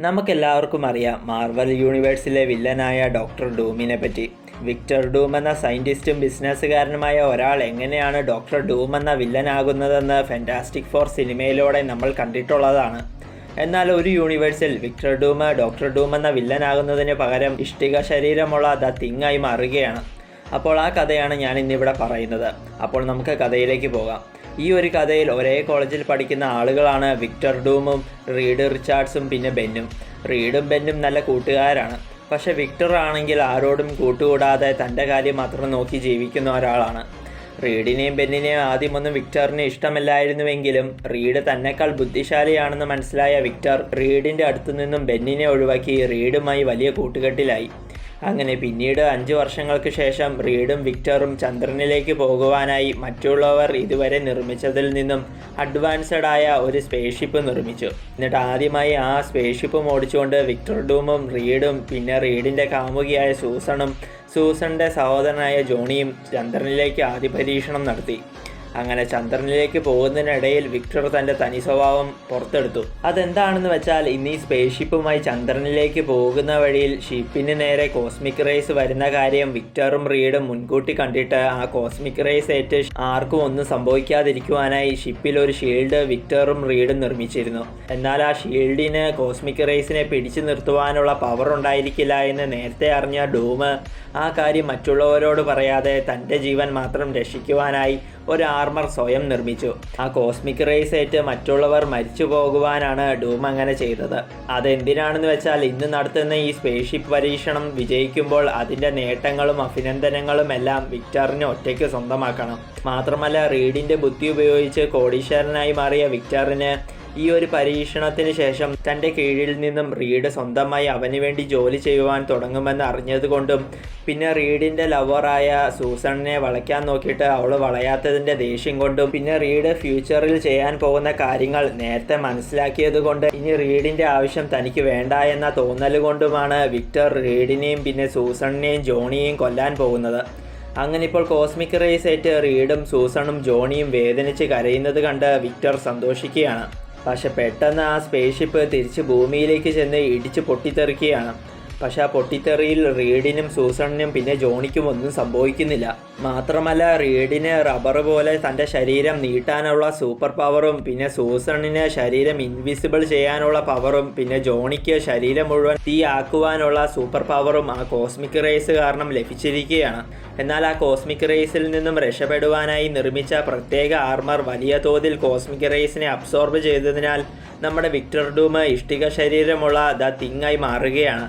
നമുക്കെല്ലാവർക്കും അറിയാം Marvel യൂണിവേഴ്സിലെ വില്ലനായ doctor ഡൂമിനെ പറ്റി. വിക്ടർ ഡൂം എന്ന സയൻറ്റിസ്റ്റും ബിസിനസ്സുകാരനുമായ ഒരാൾ എങ്ങനെയാണ് ഡോക്ടർ ഡൂം എന്ന വില്ലനാകുന്നതെന്ന് ഫാന്റാസ്റ്റിക് ഫോർ സിനിമയിലൂടെ നമ്മൾ കണ്ടിട്ടുള്ളതാണ്. എന്നാൽ ഒരു യൂണിവേഴ്സിൽ വിക്ടർ ഡൂം ഡോക്ടർ ഡൂം എന്ന വില്ലനാകുന്നതിന് പകരം ഇഷ്ടിക ശരീരമുള്ള ദ തിങ് ആയി മാറുകയാണ്. അപ്പോൾ ആ കഥയാണ് ഞാൻ ഇന്നിവിടെ പറയുന്നത്. അപ്പോൾ നമുക്ക് കഥയിലേക്ക് പോകാം. ഈ ഒരു കഥയിൽ ഒരേ കോളേജിൽ പഠിക്കുന്ന ആളുകളാണ് വിക്ടർ ഡൂമും റീഡ് റിച്ചാർഡ്സും പിന്നെ ബെന്നും. റീഡും ബെന്നും നല്ല കൂട്ടുകാരാണ്. പക്ഷെ വിക്ടർ ആണെങ്കിൽ ആരോടും കൂട്ടുകൂടാതെ തൻ്റെ കാര്യം മാത്രം നോക്കി ജീവിക്കുന്ന ഒരാളാണ്. റീഡിനെയും ബെന്നിനെയും ആദ്യമൊന്നും വിക്ടറിന് ഇഷ്ടമല്ലായിരുന്നുവെങ്കിലും റീഡ് തന്നെക്കാൾ ബുദ്ധിശാലിയാണെന്ന് മനസ്സിലായ വിക്ടർ റീഡിൻ്റെ അടുത്തു നിന്നും ബെന്നിനെ ഒഴിവാക്കി റീഡുമായി വലിയ കൂട്ടുകെട്ടിലായി. അങ്ങനെ പിന്നീട് 5 വർഷങ്ങൾക്ക് ശേഷം റീഡും വിക്ടറും ചന്ദ്രനിലേക്ക് പോകുവാനായി മറ്റുള്ളവർ ഇതുവരെ നിർമ്മിച്ചതിൽ നിന്നും അഡ്വാൻസ്ഡ് ആയ ഒരു സ്പേസ് ഷിപ്പ് നിർമ്മിച്ചു. എന്നിട്ട് ആദ്യമായി ആ സ്പേസ് ഷിപ്പും ഓടിച്ചുകൊണ്ട് വിക്ടർ ഡൂമും റീഡും പിന്നെ റീഡിൻ്റെ കാമുകിയായ സൂസൻ്റെ സഹോദരനായ ജോണിയും ചന്ദ്രനിലേക്ക് ആദ്യ പരീക്ഷണം നടത്തി. അങ്ങനെ ചന്ദ്രനിലേക്ക് പോകുന്നതിനിടയിൽ വിക്ടർ തൻ്റെ തനി സ്വഭാവം പുറത്തെടുത്തു. അതെന്താണെന്ന് വെച്ചാൽ ഇന്ന് ഈ സ്പേസ് ഷിപ്പുമായി ചന്ദ്രനിലേക്ക് പോകുന്ന വഴിയിൽ ഷിപ്പിന് നേരെ കോസ്മിക് റേസ് വരുന്ന കാര്യം വിക്ടറും റീഡും മുൻകൂട്ടി കണ്ടിട്ട് ആ കോസ്മിക് റേസ് ഏറ്റ് ആർക്കും ഒന്നും സംഭവിക്കാതിരിക്കുവാനായി ഷിപ്പിൽ ഒരു ഷീൽഡ് വിക്ടറും റീഡും നിർമ്മിച്ചിരുന്നു. എന്നാൽ ആ ഷീൽഡിന് കോസ്മിക് റേസിനെ പിടിച്ചു നിർത്തുവാനുള്ള പവർ ഉണ്ടായിരിക്കില്ല എന്ന് നേരത്തെ അറിഞ്ഞ ഡൂം ആ കാര്യം മറ്റുള്ളവരോട് പറയാതെ തൻ്റെ ജീവൻ മാത്രം രക്ഷിക്കുവാനായി ഒരു ആർമർ സ്വയം നിർമ്മിച്ചു. ആ കോസ്മിക് റേസ് ഏറ്റ് മറ്റുള്ളവർ മരിച്ചു പോകുവാനാണ് ഡൂം അങ്ങനെ ചെയ്തത്. അതെന്തിനാണെന്ന് വെച്ചാൽ ഇന്ന് നടത്തുന്ന ഈ സ്പേസ് ഷിപ്പ് പരീക്ഷണം വിജയിക്കുമ്പോൾ അതിൻ്റെ നേട്ടങ്ങളും അഭിനന്ദനങ്ങളും എല്ലാം വിക്ടറിന് ഒറ്റയ്ക്ക് സ്വന്തമാക്കണം. മാത്രമല്ല റീഡിൻ്റെ ബുദ്ധി ഉപയോഗിച്ച് കോടീശ്വരനായി മാറിയ വിക്ടറിന് ഈ ഒരു പരീക്ഷണത്തിന് ശേഷം തൻ്റെ കീഴിൽ നിന്നും റീഡ് സ്വന്തമായി അവന് വേണ്ടി ജോലി ചെയ്യുവാൻ തുടങ്ങുമെന്ന് അറിഞ്ഞതുകൊണ്ടും പിന്നെ റീഡിൻ്റെ ലവറായ സൂസണിനെ വളയ്ക്കാൻ നോക്കിയിട്ട് അവൾ വളയാത്തതിൻ്റെ ദേഷ്യം കൊണ്ടും പിന്നെ റീഡ് ഫ്യൂച്ചറിൽ ചെയ്യാൻ പോകുന്ന കാര്യങ്ങൾ നേരത്തെ മനസ്സിലാക്കിയത് കൊണ്ട് ഇനി റീഡിൻ്റെ ആവശ്യം തനിക്ക് വേണ്ട എന്ന തോന്നൽ കൊണ്ടുമാണ് വിക്ടർ റീഡിനെയും പിന്നെ സൂസണിനെയും ജോണിയെയും കൊല്ലാൻ പോകുന്നത്. അങ്ങനെ ഇപ്പോൾ കോസ്മിക് റേസ് ഏറ്റ് റീഡും സൂസണും ജോണിയും വേദനിച്ച് കരയുന്നത് കണ്ട് വിക്ടർ സന്തോഷിക്കുകയാണ്. പക്ഷെ പെട്ടെന്ന് ആ സ്പേസ് ഷിപ്പ് തിരിച്ച് ഭൂമിയിലേക്ക് ചെന്ന് ഇടിച്ച് പൊട്ടിത്തെറിക്കുകയാണ്. പക്ഷെ ആ പൊട്ടിത്തെറിയിൽ റീഡിനും സൂസണിനും പിന്നെ ജോണിക്കും ഒന്നും സംഭവിക്കുന്നില്ല. മാത്രമല്ല റീഡിന് റബ്ബർ പോലെ തൻ്റെ ശരീരം നീട്ടാനുള്ള സൂപ്പർ പവറും പിന്നെ സൂസണിന് ശരീരം ഇൻവിസിബിൾ ചെയ്യാനുള്ള പവറും പിന്നെ ജോണിക്ക് ശരീരം മുഴുവൻ തീ ആക്കുവാനുള്ള സൂപ്പർ പവറും ആ കോസ്മിക് റേസ് കാരണം ലഭിച്ചിരിക്കുകയാണ്. എന്നാൽ ആ കോസ്മിക് റേസിൽ നിന്നും രക്ഷപ്പെടുവാനായി നിർമ്മിച്ച പ്രത്യേക ആർമർ വലിയ തോതിൽ കോസ്മിക് റേസിനെ അബ്സോർബ് ചെയ്തതിനാൽ നമ്മുടെ വിക്ടർ ഡൂം ഇഷ്ടിക ശരീരമുള്ള ദ തിങ് ആയി മാറുകയാണ്.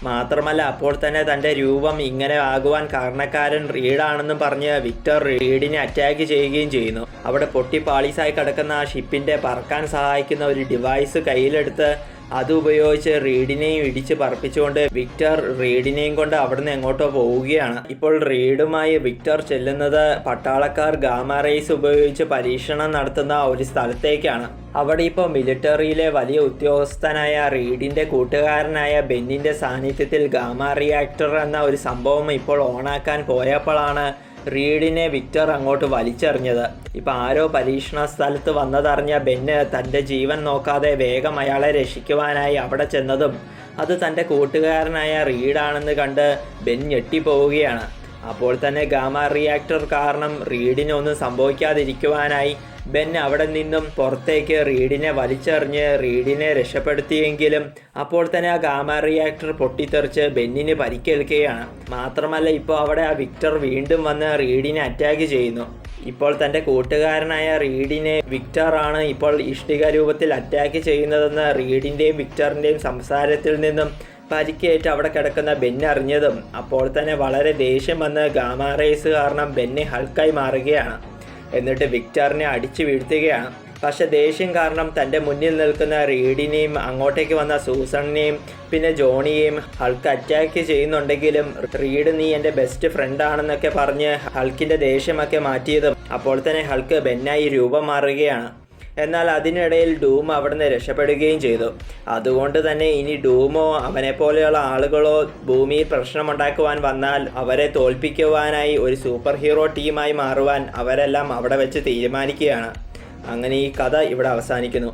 മാത്രമല്ല അപ്പോൾ തന്നെ തൻ്റെ രൂപം ഇങ്ങനെ ആകുവാൻ കാരണക്കാരൻ റീഡാണെന്നും പറഞ്ഞ് വിക്ടർ റീഡിനെ അറ്റാക്ക് ചെയ്യുകയും ചെയ്യുന്നു. അവിടെ പൊട്ടിപ്പാളീസായി കിടക്കുന്ന ആ ഷിപ്പിൻ്റെ പറക്കാൻ സഹായിക്കുന്ന ഒരു ഡിവൈസ് കയ്യിലെടുത്ത് അത് ഉപയോഗിച്ച് റീഡിനെയും ഇടിച്ച് പറപ്പിച്ചുകൊണ്ട് വിക്ടർ റീഡിനെയും കൊണ്ട് അവിടുന്ന് എങ്ങോട്ടോ പോവുകയാണ്. ഇപ്പോൾ റീഡുമായി വിക്ടർ ചെല്ലുന്നത് പട്ടാളക്കാർ ഗാമ റേസ് ഉപയോഗിച്ച് പരീക്ഷണം നടത്തുന്ന ഒരു സ്ഥലത്തേക്കാണ്. അവിടെ ഇപ്പോൾ മിലിറ്ററിയിലെ വലിയ ഉദ്യോഗസ്ഥനായ റീഡിൻ്റെ കൂട്ടുകാരനായ ബെന്നിൻ്റെ സാന്നിധ്യത്തിൽ ഗാമ റിയാക്ടർ എന്ന ഒരു സംഭവം ഇപ്പോൾ ഓണാക്കാൻ പോയപ്പോഴാണ് റീഡിനെ വിക്ടർ അങ്ങോട്ട് വലിച്ചെറിഞ്ഞത്. ഇപ്പം ആരോ പരീക്ഷണ സ്ഥലത്ത് വന്നതറിഞ്ഞ ബെന്ന് തൻ്റെ ജീവൻ നോക്കാതെ വേഗം അയാളെ രക്ഷിക്കുവാനായി അവിടെ ചെന്നതും അത് തൻ്റെ കൂട്ടുകാരനായ റീഡാണെന്ന് കണ്ട് ബെൻ ഞെട്ടിപ്പോവുകയാണ്. അപ്പോൾ തന്നെ ഗാമ റിയാക്ടർ കാരണം റീഡിനൊന്നും സംഭവിക്കാതിരിക്കുവാനായി ബെൻ അവിടെ നിന്നും പുറത്തേക്ക് റീഡിനെ വലിച്ചെറിഞ്ഞ് റീഡിനെ രക്ഷപ്പെടുത്തിയെങ്കിലും അപ്പോൾ തന്നെ ആ ഗാമ റിയാക്ടർ പൊട്ടിത്തെറിച്ച് ബെന്നിന് പരിക്കേൽക്കുകയാണ്. മാത്രമല്ല ഇപ്പോൾ അവിടെ ആ വിക്ടർ വീണ്ടും വന്ന് റീഡിനെ അറ്റാക്ക് ചെയ്യുന്നു. ഇപ്പോൾ തൻ്റെ കൂട്ടുകാരനായ റീഡിനെ വിക്ടറാണ് ഇപ്പോൾ ഇഷ്ടിക രൂപത്തിൽ അറ്റാക്ക് ചെയ്യുന്നതെന്ന് റീഡിൻ്റെയും വിക്ടറിൻ്റെയും സംസാരത്തിൽ നിന്നും പരിക്കേറ്റ് അവിടെ കിടക്കുന്ന ബെൻ അറിഞ്ഞതും അപ്പോൾ തന്നെ വളരെ ദേഷ്യം വന്ന് ഗാമ റേസ് കാരണം ബെന്ന് ഹൾക്കായി മാറുകയാണ്. എന്നിട്ട് വിക്ടറിനെ അടിച്ചു വീഴ്ത്തുകയാണ്. പക്ഷെ ദേഷ്യം കാരണം തൻ്റെ മുന്നിൽ നിൽക്കുന്ന റീഡിനെയും അങ്ങോട്ടേക്ക് വന്ന സൂസണിനെയും പിന്നെ ജോണിയെയും ഹൾക്ക് അറ്റാക്ക് ചെയ്യുന്നുണ്ടെങ്കിലും റീഡ് നീ എൻ്റെ ബെസ്റ്റ് ഫ്രണ്ടാണെന്നൊക്കെ പറഞ്ഞ് ഹൾക്കിൻ്റെ ദേഷ്യമൊക്കെ മാറ്റിയതും അപ്പോൾ തന്നെ ഹൾക്ക് ബെന്നായി രൂപം മാറുകയാണ്. എന്നാൽ അതിനിടയിൽ ഡൂം അവിടുന്ന് രക്ഷപ്പെടുകയും ചെയ്തു. അതുകൊണ്ട് തന്നെ ഇനി ഡൂമോ അവനെപ്പോലെയുള്ള ആളുകളോ ഭൂമിയിൽ പ്രശ്നമുണ്ടാക്കുവാൻ വന്നാൽ അവരെ തോൽപ്പിക്കുവാനായി ഒരു സൂപ്പർ ഹീറോ ടീമായി മാറുവാൻ അവരെല്ലാം അവിടെ വെച്ച് തീരുമാനിക്കുകയാണ്. അങ്ങനെ ഈ കഥ ഇവിടെ അവസാനിക്കുന്നു.